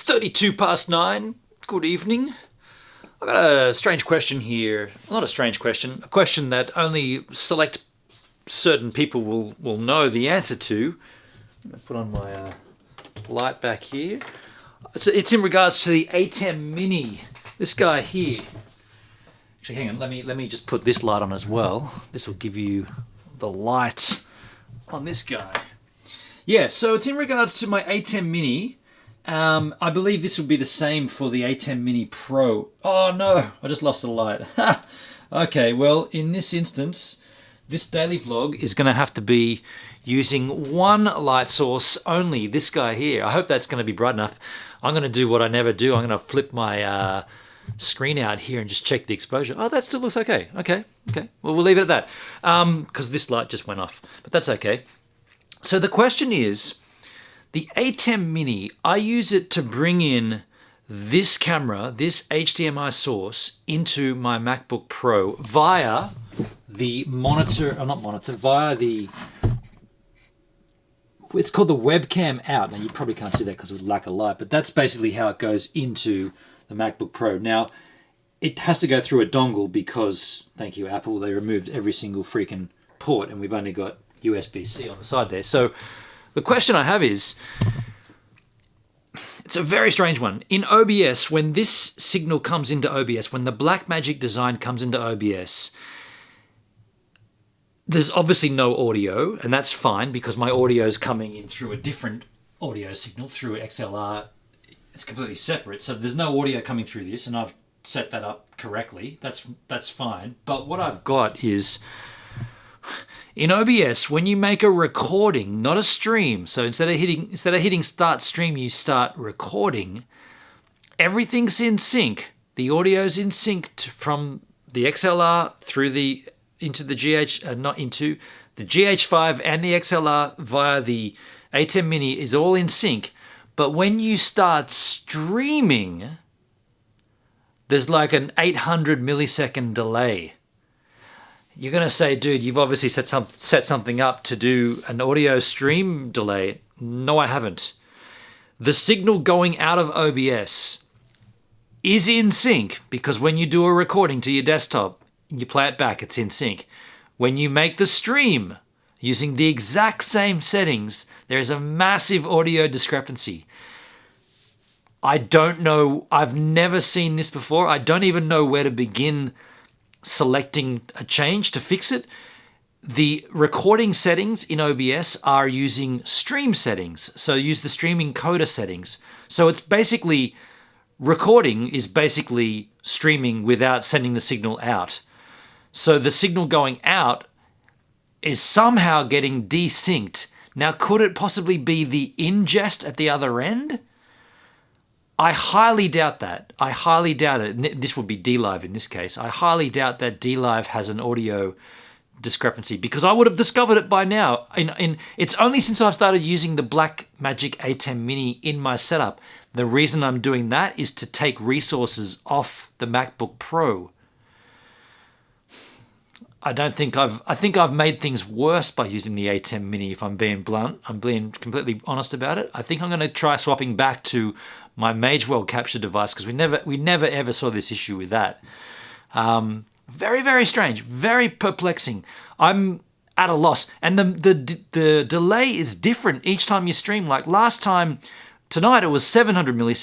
32 past 9. Good evening. I've got a strange question here. Not a strange question. A question that only select certain people will know the answer to. I'm going to put on my light back here. It's in regards to the Atem Mini. This guy here. Actually, hang on. Let me just put this light on as well. This will give you the light on this guy. Yeah, so it's in regards to my Atem Mini. I believe this will be the same for the Atem Mini Pro. Oh no, I just lost the light. Okay, well, in this instance, this daily vlog is going to have to be using one light source only, this guy here. I hope that's going to be bright enough. I'm going to do what I never do. I'm going to flip my screen out here and just check the exposure. Oh, that still looks okay. Okay. Well, we'll leave it at that because this light just went off, but that's okay. So the question is, the Atem Mini, I use it to bring in this camera, this HDMI source, into my MacBook Pro via the via the, it's called the webcam out. Now you probably can't see that because of lack of light, but that's basically how it goes into the MacBook Pro. Now, it has to go through a dongle because, thank you Apple, they removed every single freaking port and we've only got USB-C on the side there. So the question I have is, it's a very strange one. In OBS, when this signal comes into OBS, when the Blackmagic design comes into OBS, there's obviously no audio, and that's fine because my audio is coming in through a different audio signal, through XLR. It's completely separate, so there's no audio coming through this, and I've set that up correctly. That's fine. But what I've got is, in OBS, when you make a recording, not a stream, so instead of hitting start stream, you start recording, everything's in sync. The audio's in sync from the XLR through into the the GH5 and the XLR via the Atem Mini is all in sync. But when you start streaming, there's like an 800 millisecond delay. You're going to say, dude, you've obviously set something up to do an audio stream delay. No, I haven't. The signal going out of OBS is in sync because when you do a recording to your desktop, you play it back, it's in sync. When you make the stream using the exact same settings, there is a massive audio discrepancy. I don't know. I've never seen this before. I don't even know where to begin selecting a change to fix it. The recording settings in OBS are using stream settings. So use the stream encoder settings. So it's basically, recording is basically streaming without sending the signal out. So the signal going out is somehow getting desynced. Now, could it possibly be the ingest at the other end? I highly doubt that. I highly doubt it. This would be DLive in this case. I highly doubt that DLive has an audio discrepancy because I would have discovered it by now. It's only since I've started using the Blackmagic Atem Mini in my setup. The reason I'm doing that is to take resources off the MacBook Pro. I think I've made things worse by using the Atem Mini, if I'm being blunt. I'm being completely honest about it. I think I'm going to try swapping back to my Magewell capture device because we never ever saw this issue with that. Very, very strange, very perplexing. I'm at a loss. And the delay is different each time you stream. Like last time, tonight it was 700 milliseconds.